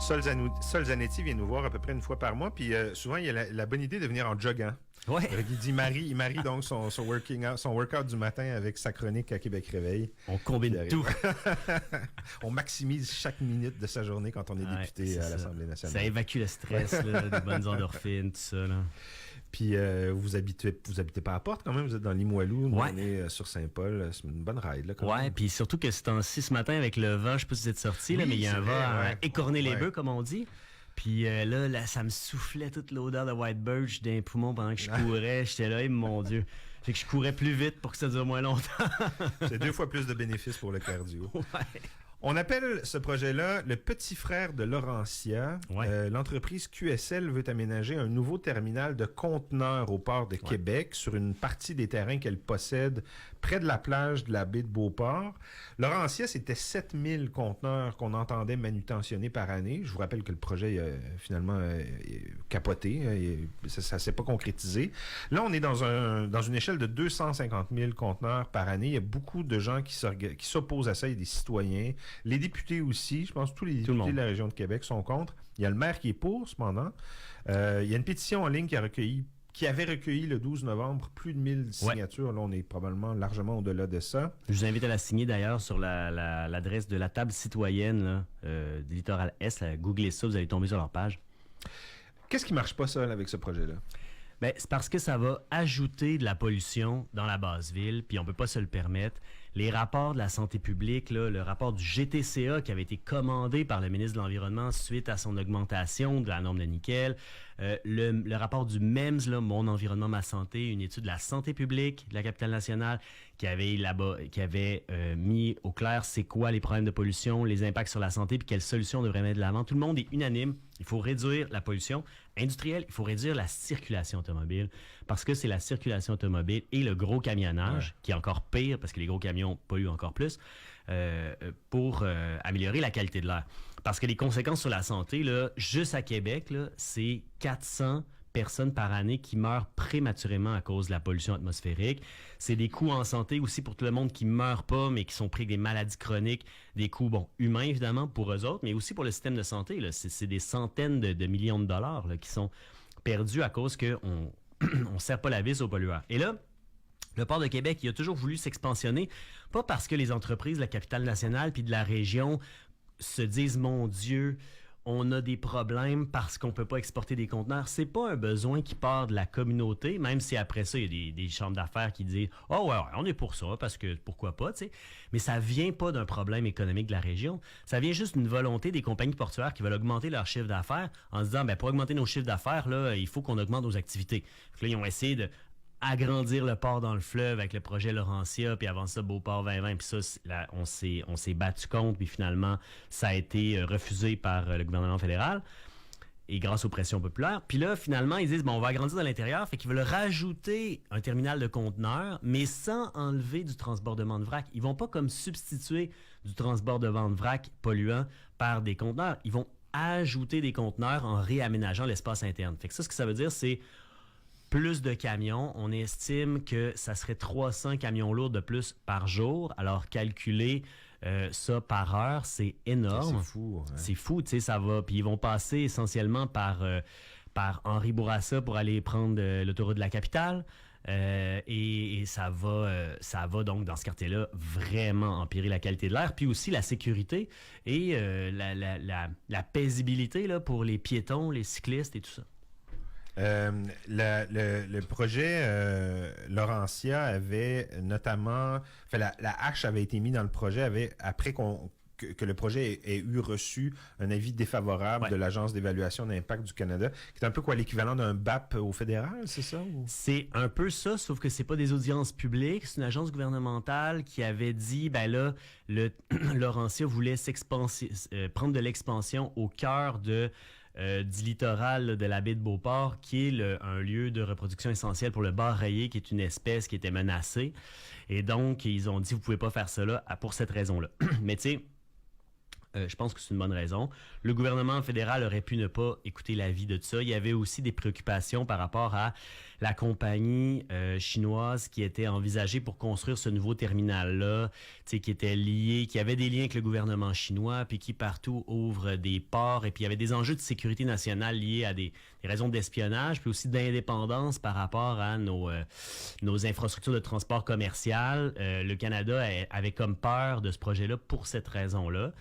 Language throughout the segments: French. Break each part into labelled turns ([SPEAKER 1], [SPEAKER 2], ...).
[SPEAKER 1] Zanetti vient nous voir à peu près une fois par mois, puis souvent il a la bonne idée de venir en joguant.
[SPEAKER 2] Ouais.
[SPEAKER 1] Il marie donc son workout du matin avec sa chronique à Québec Réveil.
[SPEAKER 2] On combine tout.
[SPEAKER 1] On maximise chaque minute de sa journée quand on est député à l'Assemblée nationale.
[SPEAKER 2] Ça évacue le stress, là, des bonnes endorphines, tout ça. Là.
[SPEAKER 1] Puis vous habitez pas à Porte quand même, vous êtes dans Limoilou,
[SPEAKER 2] ouais.
[SPEAKER 1] On est sur Saint-Paul, c'est une bonne ride là.
[SPEAKER 2] Ouais, puis surtout que c'est ce matin avec le vent, je sais pas si vous êtes sorti là, mais il y a un vent à écorner les bœufs comme on dit. Puis là, ça me soufflait toute l'odeur de White Birch dans les poumons pendant que je courais. J'étais là, mon Dieu. Fait que je courais plus vite pour que ça dure moins longtemps.
[SPEAKER 1] C'est 2 fois plus de bénéfices pour le cardio.
[SPEAKER 2] Ouais.
[SPEAKER 1] On appelle ce projet-là le petit frère de Laurentia.
[SPEAKER 2] Ouais.
[SPEAKER 1] L'entreprise QSL veut aménager un nouveau terminal de conteneurs au port de Québec sur une partie des terrains qu'elle possède près de la plage de la baie de Beauport. Laurentia, c'était 7000 conteneurs qu'on entendait manutentionner par année. Je vous rappelle que le projet finalement capoté. Ça s'est pas concrétisé. Là, on est dans une échelle de 250 000 conteneurs par année. Il y a beaucoup de gens qui s'opposent à ça. Il y a des citoyens. Les députés aussi, je pense que tous les députés de la région de Québec sont contre. Il y a le maire qui est pour, cependant. Il y a une pétition en ligne qui avait recueilli le 12 novembre plus de 1000 signatures. Là, on est probablement largement au-delà de ça.
[SPEAKER 2] Je vous invite à la signer d'ailleurs sur l'adresse de la table citoyenne là, du Littoral Est. Googlez ça, vous allez tomber sur leur page.
[SPEAKER 1] Qu'est-ce qui marche pas seul avec ce projet-là?
[SPEAKER 2] Ben, c'est parce que ça va ajouter de la pollution dans la basse ville, puis on peut pas se le permettre. Les rapports de la santé publique, là, le rapport du GTCA qui avait été commandé par le ministre de l'Environnement suite à son augmentation de la norme de nickel, le rapport du MEMS, là, Mon Environnement, Ma Santé, une étude de la santé publique de la capitale nationale qui avait mis au clair c'est quoi les problèmes de pollution, les impacts sur la santé, puis quelles solutions on devrait mettre de l'avant. Tout le monde est unanime. Il faut réduire la pollution industrielle, il faut réduire la circulation automobile, parce que c'est la circulation automobile et le gros camionnage, qui est encore pire, parce que les gros camions polluent encore plus, pour améliorer la qualité de l'air. Parce que les conséquences sur la santé, là, juste à Québec, là, c'est 400 personnes par année qui meurent prématurément à cause de la pollution atmosphérique. C'est des coûts en santé aussi pour tout le monde qui meurt pas, mais qui sont pris avec des maladies chroniques, des coûts, humains évidemment pour eux autres, mais aussi pour le système de santé. Là. C'est des centaines de millions de dollars là, qui sont perdus à cause qu'on on serre pas la vis aux pollueurs. Et là, le port de Québec, il a toujours voulu s'expansionner, pas parce que les entreprises de la capitale nationale puis de la région se disent « Mon Dieu, on a des problèmes parce qu'on peut pas exporter des conteneurs ». C'est pas un besoin qui part de la communauté, même si après ça, il y a des chambres d'affaires qui disent « Oh ouais, on est pour ça, parce que pourquoi pas », tu sais. Mais ça vient pas d'un problème économique de la région. Ça vient juste d'une volonté des compagnies portuaires qui veulent augmenter leur chiffre d'affaires en se disant « Pour augmenter nos chiffres d'affaires, là, il faut qu'on augmente nos activités ». Là, ils ont essayé de agrandir le port dans le fleuve avec le projet Laurentia, puis avant ça, Beauport 2020, puis ça, là, on s'est battu contre, puis finalement, ça a été refusé par le gouvernement fédéral, et grâce aux pressions populaires. Puis là, finalement, ils disent, on va agrandir dans l'intérieur, fait qu'ils veulent rajouter un terminal de conteneurs, mais sans enlever du transbordement de vrac. Ils vont pas comme substituer du transbordement de vrac polluant par des conteneurs. Ils vont ajouter des conteneurs en réaménageant l'espace interne. Fait que ça, ce que ça veut dire, c'est plus de camions. On estime que ça serait 300 camions lourds de plus par jour. Alors, calculer ça par heure, c'est énorme.
[SPEAKER 1] C'est fou. Hein?
[SPEAKER 2] C'est fou, tu sais, ça va. Puis ils vont passer essentiellement par Henri Bourassa pour aller prendre l'autoroute de la capitale. Et ça va donc, dans ce quartier-là, vraiment empirer la qualité de l'air. Puis aussi la sécurité et la paisibilité là, pour les piétons, les cyclistes et tout ça.
[SPEAKER 1] Le projet Laurentia avait notamment, la hache avait été mise dans le projet après que le projet ait eu reçu un avis défavorable de l'Agence d'évaluation d'impact du Canada, qui est un peu quoi l'équivalent d'un BAP au fédéral, c'est ça? Ou? C'est
[SPEAKER 2] un peu ça, sauf que c'est pas des audiences publiques, c'est une agence gouvernementale qui avait dit, Laurentia voulait prendre de l'expansion au cœur du littoral là, de la baie de Beauport, qui est un lieu de reproduction essentiel pour le bar rayé, qui est une espèce qui était menacée. Et donc, ils ont dit, vous pouvez pas faire ça là pour cette raison-là. Mais tu sais, Je pense que c'est une bonne raison. Le gouvernement fédéral aurait pu ne pas écouter l'avis de ça. Il y avait aussi des préoccupations par rapport à la compagnie chinoise qui était envisagée pour construire ce nouveau terminal-là, qui était lié, qui avait des liens avec le gouvernement chinois, puis qui partout ouvre des ports. Et puis il y avait des enjeux de sécurité nationale liés à des raisons d'espionnage, puis aussi d'indépendance par rapport à nos infrastructures de transport commercial. Le Canada avait comme peur de ce projet-là pour cette raison-là.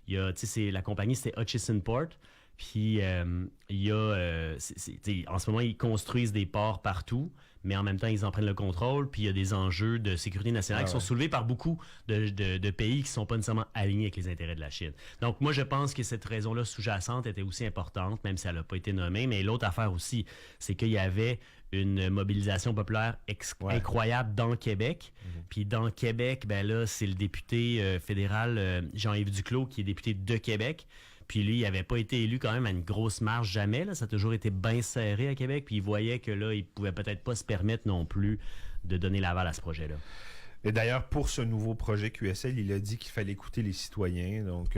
[SPEAKER 2] La compagnie, c'était Hutchison Port. Puis, en ce moment, ils construisent des ports partout, mais en même temps, ils en prennent le contrôle. Puis, il y a des enjeux de sécurité nationale qui sont soulevés par beaucoup de pays qui ne sont pas nécessairement alignés avec les intérêts de la Chine. Donc, moi, je pense que cette raison-là sous-jacente était aussi importante, même si elle n'a pas été nommée. Mais l'autre affaire aussi, c'est qu'il y avait une mobilisation populaire incroyable dans Québec. Puis dans Québec, ben là, c'est le député fédéral Jean-Yves Duclos qui est député de Québec. Puis lui, il n'avait pas été élu quand même à une grosse marge jamais. Là. Ça a toujours été bien serré à Québec. Puis il voyait que là, il pouvait peut-être pas se permettre non plus de donner l'aval à ce projet-là.
[SPEAKER 1] Et d'ailleurs, pour ce nouveau projet QSL, il a dit qu'il fallait écouter les citoyens. Donc,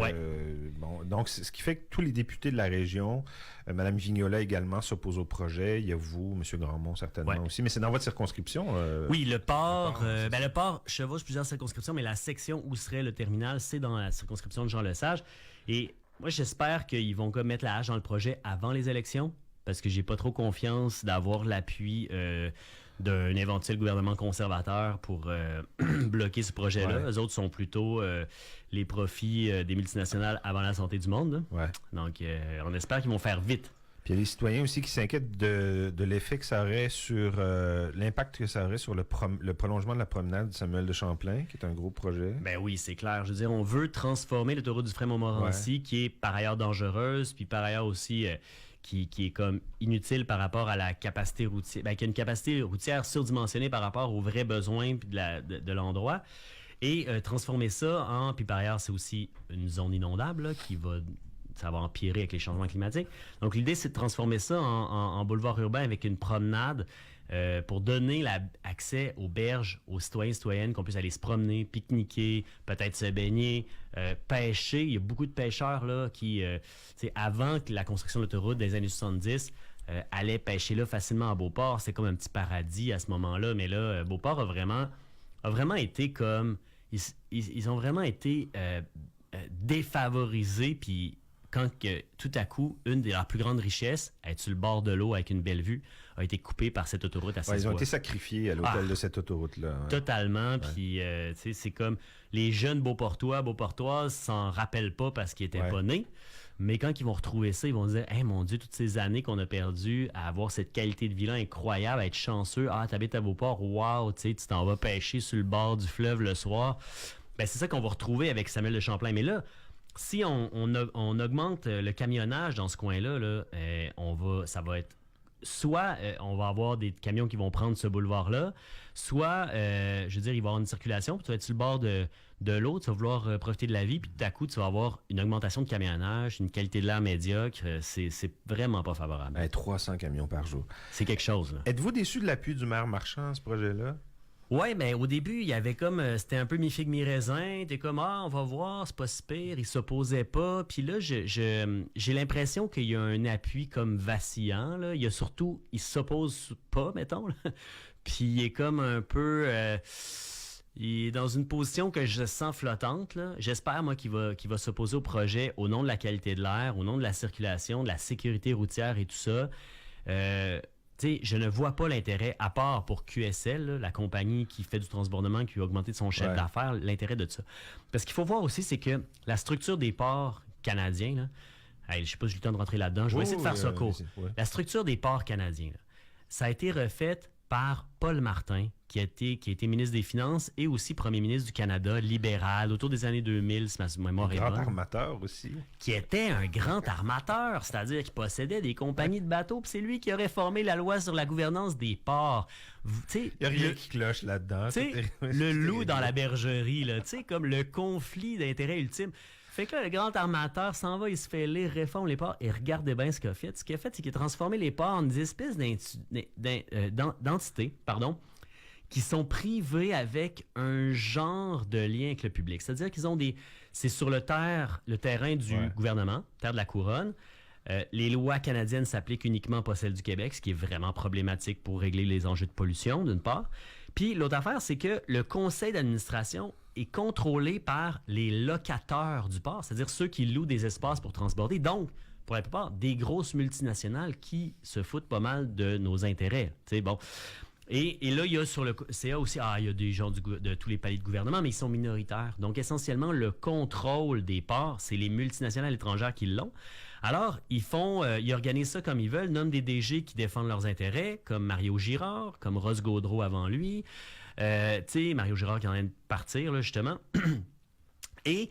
[SPEAKER 1] donc ce qui fait que tous les députés de la région, Mme Vignola également, s'opposent au projet. Il y a vous, M. Grandmont certainement aussi. Mais c'est dans votre circonscription.
[SPEAKER 2] Oui, le port, le port chevauche plusieurs circonscriptions, mais la section où serait le terminal, c'est dans la circonscription de Jean Lesage. Et moi, j'espère qu'ils vont comme mettre la hache dans le projet avant les élections, parce que j'ai pas trop confiance d'avoir l'appui d'un éventuel gouvernement conservateur pour bloquer ce projet-là. Eux autres sont plutôt les profits des multinationales avant la santé du monde. Donc, on espère qu'ils vont faire vite.
[SPEAKER 1] Puis il y a les citoyens aussi qui s'inquiètent de l'effet que ça aurait sur l'impact que ça aurait sur le prolongement de la promenade Samuel de Champlain, qui est un gros projet.
[SPEAKER 2] Ben oui, c'est clair. Je veux dire, on veut transformer l'autoroute du Frère-Montmorency, qui est par ailleurs dangereuse, puis par ailleurs aussi qui est comme inutile par rapport à la capacité routière, qui a une capacité routière surdimensionnée par rapport aux vrais besoins de l'endroit. Et transformer ça puis par ailleurs, c'est aussi une zone inondable là, ça va empirer avec les changements climatiques. Donc, l'idée, c'est de transformer ça en boulevard urbain avec une promenade pour donner accès aux berges, aux citoyens et citoyennes, qu'on puisse aller se promener, pique-niquer, peut-être se baigner, pêcher. Il y a beaucoup de pêcheurs là, qui, avant la construction de l'autoroute des années 70, allaient pêcher là facilement à Beauport. C'est comme un petit paradis à ce moment-là. Mais là, Beauport a vraiment été comme... Ils ont vraiment été défavorisés, puis quand tout à coup, une de leurs plus grandes richesses, être sur le bord de l'eau avec une belle vue, a été coupée par cette autoroute à 16 voies.
[SPEAKER 1] Ils ont été sacrifiés à l'hôtel de cette autoroute-là.
[SPEAKER 2] Totalement. Puis, c'est comme les jeunes Beauportoises s'en rappellent pas parce qu'ils étaient pas nés. Mais quand ils vont retrouver ça, ils vont se dire « Hey, mon Dieu, toutes ces années qu'on a perdues à avoir cette qualité de vie-là incroyable, à être chanceux. Ah, t'habites à Beauport, wow, tu t'en vas pêcher sur le bord du fleuve le soir. » Ben, c'est ça qu'on va retrouver avec Samuel de Champlain. Mais là, si on augmente le camionnage dans ce coin-là, ça va être soit on va avoir des camions qui vont prendre ce boulevard-là, soit, il va y avoir une circulation, puis tu vas être sur le bord de l'eau, tu vas vouloir profiter de la vie, puis tout à coup, tu vas avoir une augmentation de camionnage, une qualité de l'air médiocre. C'est vraiment pas favorable.
[SPEAKER 1] 300 camions par jour.
[SPEAKER 2] C'est quelque chose, là.
[SPEAKER 1] Êtes-vous déçu de l'appui du maire Marchand à ce projet-là?
[SPEAKER 2] Ouais, mais au début, il y avait comme c'était un peu mi-figue mi-raisin, t'es comme on va voir, c'est pas si pire, il s'opposait pas. Puis là, j'ai l'impression qu'il y a un appui comme vacillant là, il s'oppose pas, mettons. Là. Puis il est comme un peu il est dans une position que je sens flottante là. J'espère moi qu'il va s'opposer au projet au nom de la qualité de l'air, au nom de la circulation, de la sécurité routière et tout ça. Je ne vois pas l'intérêt, à part pour QSL, là, la compagnie qui fait du transbordement, qui a augmenté son chiffre d'affaires, l'intérêt de ça. Parce qu'il faut voir aussi, c'est que la structure des ports canadiens, là, je ne sais pas si j'ai le temps de rentrer là-dedans, je vais essayer de faire ça court. La structure des ports canadiens, là, ça a été refaite par Paul Martin, qui a été ministre des Finances et aussi premier ministre du Canada, libéral, autour des années 2000, si ma mémoire est bonne.
[SPEAKER 1] Un grand armateur aussi.
[SPEAKER 2] Qui était un grand armateur, c'est-à-dire qu'il possédait des compagnies de bateaux, puis c'est lui qui a réformé la loi sur la gouvernance des ports.
[SPEAKER 1] Il n'y a rien qui cloche là-dedans.
[SPEAKER 2] Le loup dans la bergerie, là, comme le conflit d'intérêts ultime. Fait que là, le grand armateur s'en va, il se fait lire, réforme les ports, et regardez bien ce qu'il a fait. Ce qu'il a fait, c'est qu'il a transformé les ports en des espèces d'entités, qui sont privés avec un genre de lien avec le public. C'est-à-dire qu'ils ont des... C'est sur le terrain du gouvernement, terre de la couronne. Les lois canadiennes s'appliquent uniquement pas celles du Québec, ce qui est vraiment problématique pour régler les enjeux de pollution, d'une part. Puis l'autre affaire, c'est que le conseil d'administration est contrôlé par les locataires du port, c'est-à-dire ceux qui louent des espaces pour transborder. Donc, pour la plupart, des grosses multinationales qui se foutent pas mal de nos intérêts. T'sais, bon. Et là, il y a sur le CA aussi, il y a des gens de tous les paliers de gouvernement, mais ils sont minoritaires. Donc, essentiellement, le contrôle des ports, c'est les multinationales étrangères qui l'ont. Alors, ils organisent ça comme ils veulent, nomment des DG qui défendent leurs intérêts, comme Mario Girard, comme Ross Gaudreau avant lui. Tu sais, Mario Girard qui est en train de partir, là, justement. Et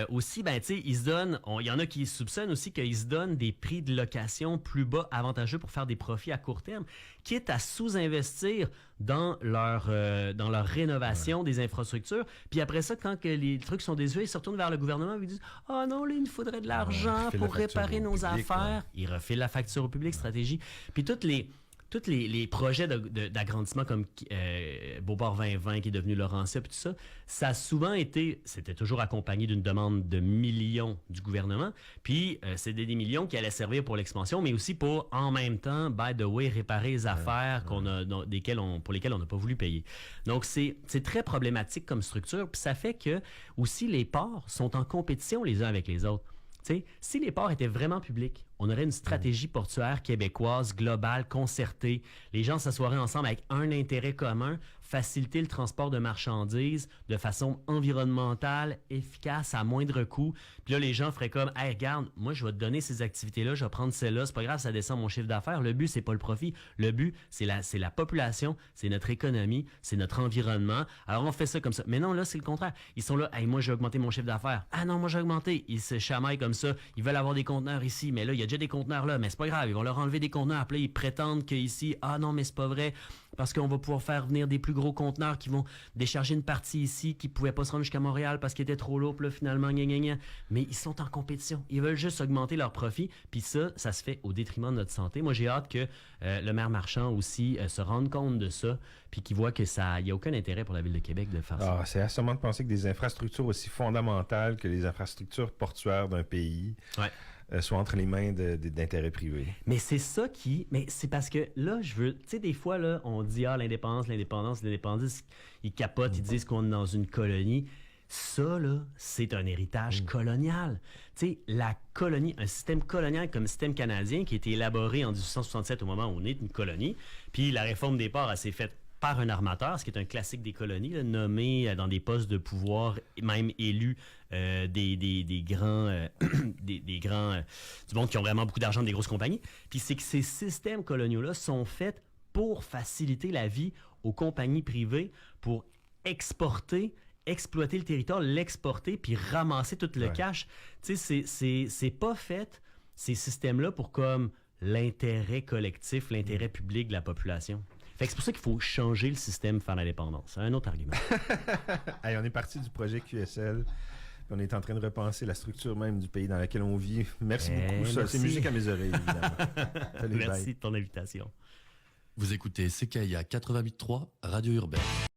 [SPEAKER 2] aussi, ben, tu sais, ils se donnent, il y en a qui soupçonnent aussi qu'ils se donnent des prix de location plus bas, avantageux pour faire des profits à court terme, quitte à sous-investir dans leur rénovation des infrastructures. Puis après ça, quand que les trucs sont désuets, ils se retournent vers le gouvernement et ils disent « Ah non, là, il nous faudrait de l'argent pour réparer nos affaires. » Ils refilent la facture au public, stratégie. Puis tous les projets d'agrandissement comme Beauport 2020 qui est devenu Laurentia, puis tout ça, ça a souvent été, c'était toujours accompagné d'une demande de millions du gouvernement, puis c'est des millions qui allaient servir pour l'expansion, mais aussi pour, en même temps, by the way, réparer les affaires pour lesquelles on n'a pas voulu payer. Donc, c'est très problématique comme structure, puis ça fait que, aussi, les ports sont en compétition les uns avec les autres. T'sais, si les ports étaient vraiment publics, on aurait une stratégie portuaire québécoise, globale, concertée. Les gens s'assoiraient ensemble avec un intérêt commun, faciliter le transport de marchandises de façon environnementale, efficace, à moindre coût. Puis là, les gens feraient comme « Hey, regarde, moi, je vais te donner ces activités-là, je vais prendre celles-là, c'est pas grave, ça descend mon chiffre d'affaires. Le but, c'est pas le profit. Le but, c'est la population, c'est notre économie, c'est notre environnement. Alors, on fait ça comme ça. » Mais non, là, c'est le contraire. Ils sont là « Hey, moi, je vais augmenter mon chiffre d'affaires. »« Ah non, moi, je vais augmenter. » Ils se chamaillent comme ça. Ils veulent avoir des conteneurs ici, mais là, il y a déjà des conteneurs là, mais c'est pas grave, ils vont leur enlever des conteneurs, puis là, ils prétendent qu'ici, ah non, mais c'est pas vrai, parce qu'on va pouvoir faire venir des plus gros conteneurs qui vont décharger une partie ici, qui pouvaient pas se rendre jusqu'à Montréal parce qu'ils étaient trop lourds, puis là, finalement, gna. Mais ils sont en compétition, ils veulent juste augmenter leurs profits, puis ça se fait au détriment de notre santé. Moi, j'ai hâte que le maire Marchand aussi se rende compte de ça, puis qu'il voit que il n'y a aucun intérêt pour la Ville de Québec de faire ça.
[SPEAKER 1] C'est assommant de penser que des infrastructures aussi fondamentales que les infrastructures portuaires d'un pays soit entre les mains d'intérêts privés.
[SPEAKER 2] Mais c'est ça mais c'est parce que là, tu sais, des fois, là, on dit, l'indépendance, ils capotent, ils disent qu'on est dans une colonie. Ça, là, c'est un héritage colonial. Tu sais, la colonie, un système colonial comme le système canadien qui a été élaboré en 1867 au moment où on est une colonie, puis la réforme des ports, elle s'est faite par un armateur, ce qui est un classique des colonies, là, nommé dans des postes de pouvoir, même élus des grands du monde qui ont vraiment beaucoup d'argent, des grosses compagnies. Puis c'est que ces systèmes coloniaux-là sont faits pour faciliter la vie aux compagnies privées, pour exploiter le territoire, l'exporter, puis ramasser tout le cash. Tu sais, c'est pas fait, ces systèmes-là, pour comme l'intérêt collectif, l'intérêt public de la population. Fait que c'est pour ça qu'il faut changer le système, faire l'indépendance. C'est un autre argument.
[SPEAKER 1] Hey, on est parti du projet QSL. On est en train de repenser la structure même du pays dans lequel on vit. Merci beaucoup. Ça, c'est musique à mes oreilles, évidemment. Salut,
[SPEAKER 2] merci de ton invitation.
[SPEAKER 3] Vous écoutez CKIA 88.3, Radio Urbaine.